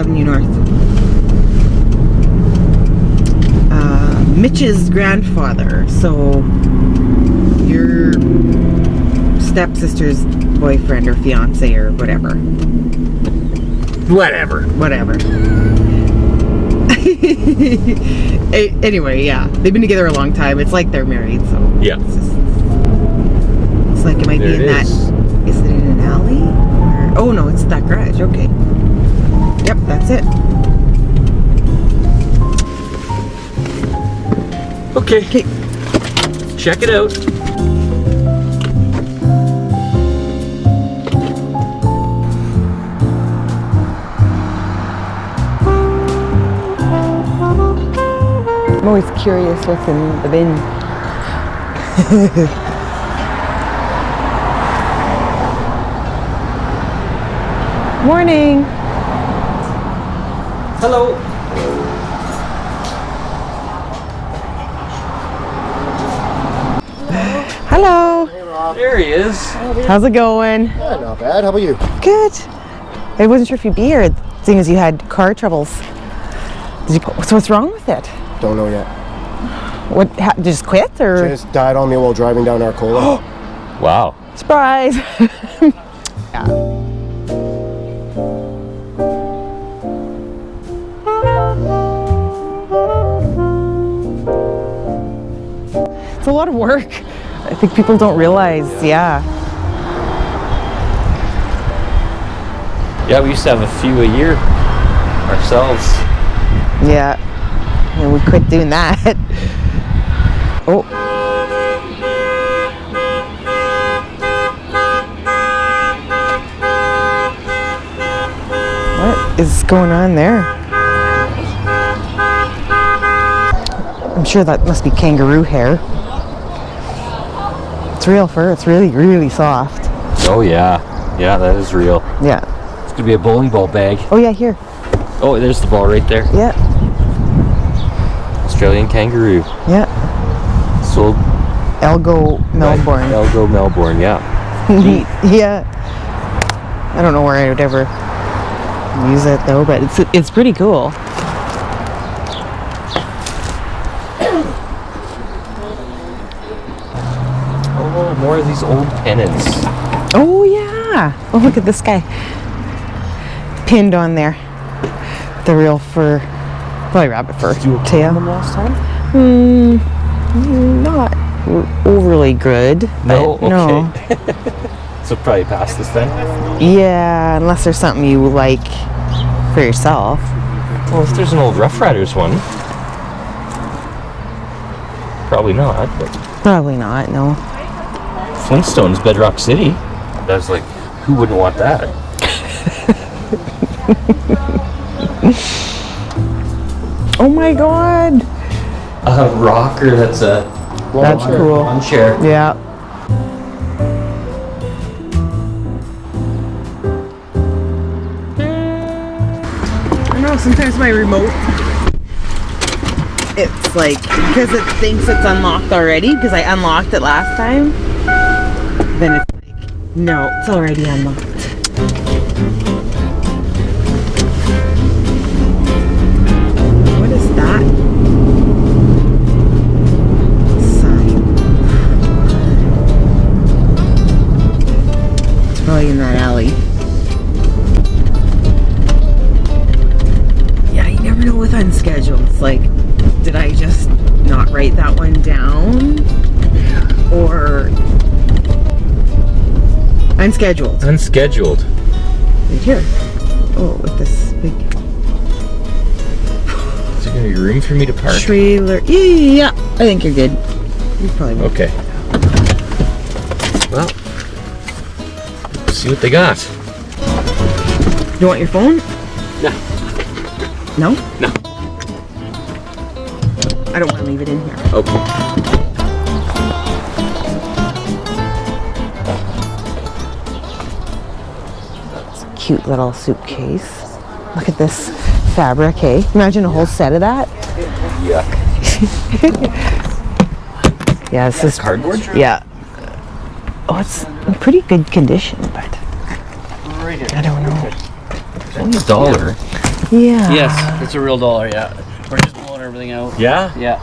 Avenue North. Mitch's grandfather, so your stepsister's boyfriend or fiance or whatever. Whatever. Anyway, yeah, they've been together a long time. It's like they're married, so yeah. It's like it might be in that. Is it in an alley? Or, oh no, it's that garage. Okay. Yep, that's it. Okay. Check it out. I'm always curious what's in the bin. Morning. Hello. Hello. Hey, Rob. There he is. How's it going? Yeah, not bad. How about you? Good. I wasn't sure if you'd be here, seeing as you had car troubles. So what's wrong with it? Don't know yet. What? Did you just quit or? Just died on me while driving down Arcola. Wow. Surprise. Yeah. It's a lot of work. I think people don't realize, yeah. Yeah, we used to have a few a year ourselves. Yeah. And we quit doing that. Oh. What is going on there? I'm sure that must be kangaroo hair. It's real fur. It's really, really soft. Oh yeah. Yeah, that is real. Yeah. It's gonna be a bowling ball bag. Oh yeah, here. Oh, there's the ball right there. Yeah. Australian kangaroo. Yeah. Sold Elgo, Melbourne. Elgo, Melbourne, yeah. Yeah. I don't know where I would ever use it though, but it's pretty cool. Oh, more of these old pennants. Oh yeah. Oh, look at this guy. Pinned on there. The real fur. Probably rabbit fur. Did you tail. them last time? Not overly good. No? But no. Okay. So probably pass this then? Yeah, unless there's something you like for yourself. Well, if there's an old Rough Riders one. Probably not, but Probably not, no. Flintstones, Bedrock City. I was like, who wouldn't want that? Oh my god. A rocker that's a That's cool. lawn chair. Yeah. I know, sometimes my remote, it's like, because it thinks it's unlocked already, because I unlocked it last time, then it's like, no, it's already unlocked. What is that sign? It's probably in that alley. Yeah, you never know with Unscheduled. It's like, did I just not write that one down? Or Unscheduled. Unscheduled. Right here. Oh, with this big Is there gonna be room for me to park? trailer. Yeah, I think you're good. You probably will. Okay. Well, let's see what they got. You want your phone? No. No? No. I don't want to leave it in here. Okay. Cute little suitcase. Look at this fabric, hey? Imagine a whole set of that. Yuck. Yeah, this is Cardboard? yeah. Oh, it's in pretty good condition, but I don't know. It's only $1. Yeah. Yes, it's a real dollar, yeah. We're just blowing everything out. Yeah? Yeah.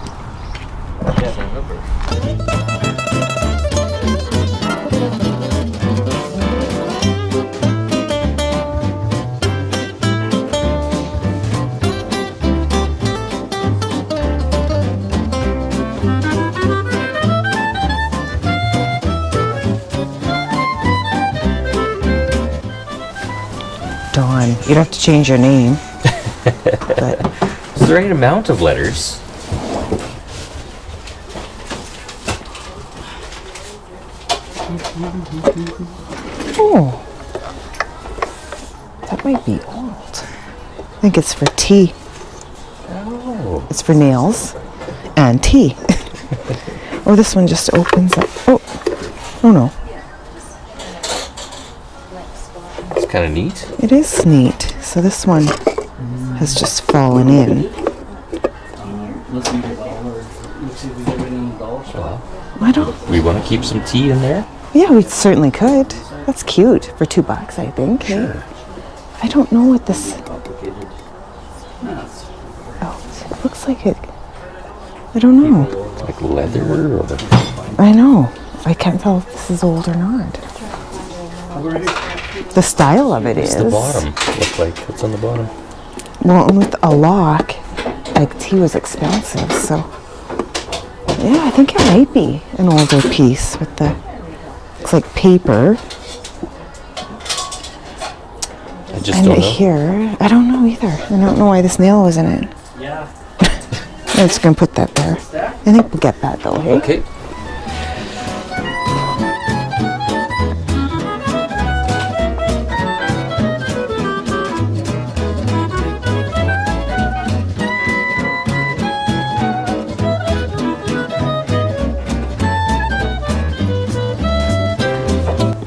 Dawn, you'd have to change your name. But Is the right amount of letters? oh, that might be old. I think it's for tea. Oh. It's for nails and tea. Oh, this one just opens up. Oh no. It's kind of neat. It is neat. So this one has just fallen in. Let's leave it all, or let's see if we get it in the dollar store. I don't. We want to keep some tea in there? Yeah, we certainly could. That's cute for $2, I think. Sure. I don't know what this. Complicated. Oh, it looks like it. I don't know. Like leather or... I know. I can't tell if this is old or not. The style of it is. What's the bottom look like? What's on the bottom? Well, with a lock, like tea was expensive, so yeah, I think it might be an older piece with the. Looks like paper. I just And don't know. here, I don't know either. I don't know why this nail was in it. Yeah. I'm just gonna put that there. I think we'll get that though, hey? Okay.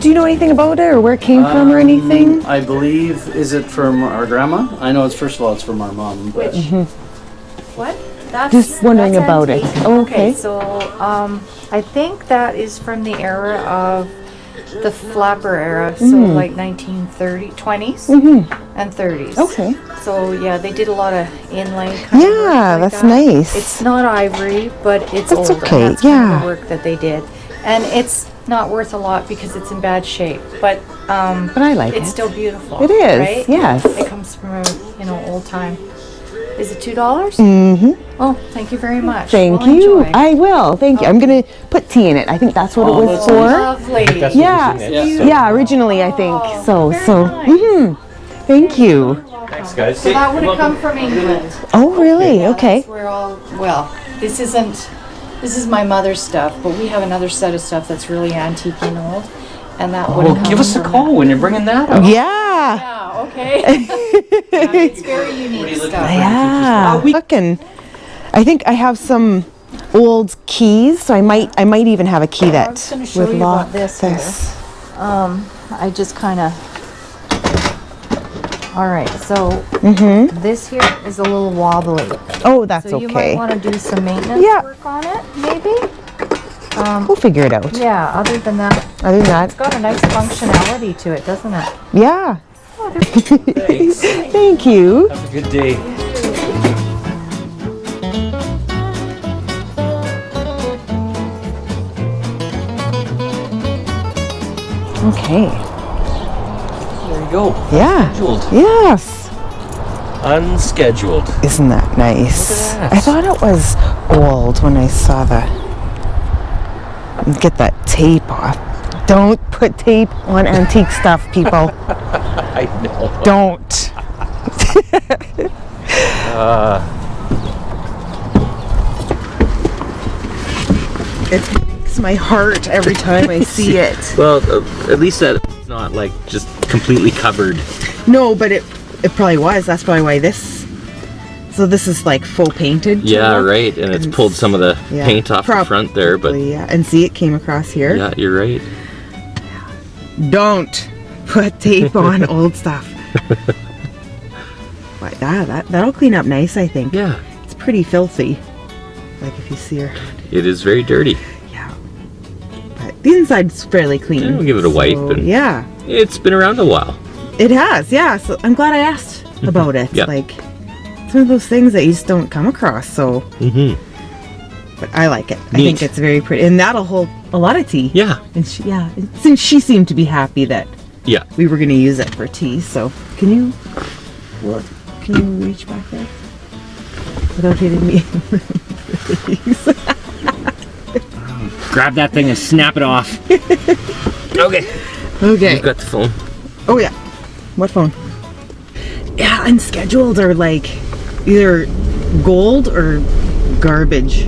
Do you know anything about it or where it came from or anything? I believe, is it from our grandma? I know it's, first of all, it's from our mom, but What? That's, Just wondering that's about it. antique. Oh, okay. So, I think that is from the era of the flapper era, so like 1930s, 20s and 30s. Okay. So yeah, they did a lot of inlay kind of work Yeah, like that's that. nice. It's not ivory, but it's That's older. okay, That's kind yeah. of the work that they did. And it's not worth a lot because it's in bad shape, but I like it's it. still beautiful. It is, right? yes. It comes from a, old time. Is it $2? Oh, thank you very much. Thank We'll you. enjoy. I will. Thank you. I'm gonna put tea in it. I think that's what it was that's for. Lovely. That's Yeah. what was in it, Yeah. so- Yeah, originally I think. So very so. nice. Thank you. Thanks, guys. So that would have come from England. Oh really? Yeah, Okay. That's where all, well, this is my mother's stuff, but we have another set of stuff that's really antique and old, and that would have well, come give us a from call when you're bringing that up. Yeah. Yeah, okay. Yeah, it's very unique stuff. Yeah. Fucking. I think I have some old keys, so I might even have a key I that was going to show would you lock about this here. I just kind of. All right, so this here is a little wobbly. Oh, that's So you might okay. want to do some maintenance Yeah. work on it, maybe? We'll figure it out. Yeah, other than that, Other than it's that, got a nice functionality to it, doesn't it? yeah. Thanks. Thank you. Have a good day. Okay. There you go. Yeah. Unscheduled. Yes. Unscheduled. Isn't that nice? Look at that. I thought it was old when I saw the. Get that tape off. Don't put tape on antique stuff, people. I know. Don't. It breaks my heart every time I see it. Well, at least that it's not like just completely covered. No, but it probably was. That's probably why this. So this is like full painted. to Yeah, look. right. And it's pulled some of the Yeah, paint off the front there, but probably, yeah. And see, it came across here. yeah, you're right. Don't put tape on old stuff. But that'll clean up nice, I think. Yeah, It's pretty filthy. Like if you see her. it is very dirty. Yeah. But the inside's fairly clean. Yeah, we'll give it a wipe So, and- yeah. It's been around a while. It has, yeah. So I'm glad I asked. about it. Yeah. Like, it's one of those things that you just don't come across. So, but I like it. I think it's very pretty, and that'll hold a lot of tea. Yeah. And since she seemed to be happy that Yeah. we were going to use it for tea. So, can you reach back there without hitting me? Grab that thing and snap it off. Okay. Okay. You've got the phone. Oh yeah. What phone? Yeah, Unscheduled are like either gold or garbage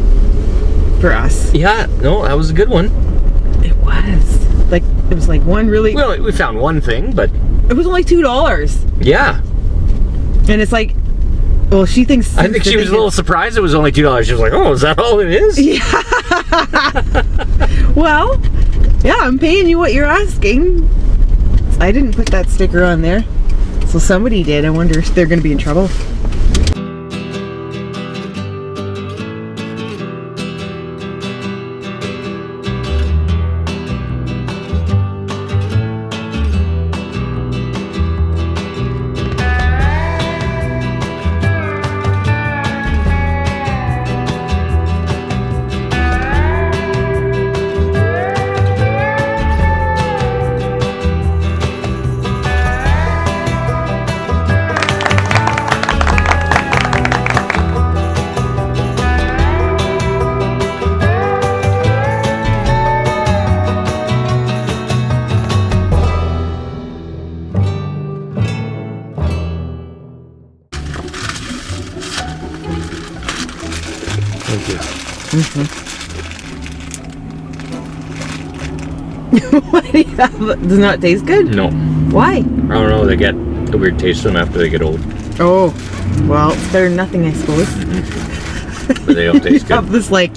for us. Yeah, no, that was a good one. It was like one really. Well, we found one thing, but It was only $2, yeah. and it's like, well, she thinks. I think she was a little surprised it was only $2. She was like, "Oh, is that all it is?" Yeah. Well, yeah, I'm paying you what you're asking. I didn't put that sticker on there, so somebody did. I wonder if they're going to be in trouble. Thank you. What do you have? Does it not taste good? No. Why? I don't know, they get a weird taste to them after they get old. Oh, well, it's better than nothing, I suppose. But they don't taste You have good. this like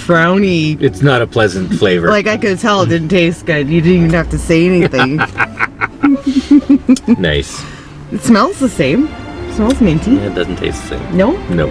frowny. It's not a pleasant flavor. Like I could tell it didn't taste good. You didn't even have to say anything. Nice. It smells the same. It smells minty. Yeah, it doesn't taste the same. No? No.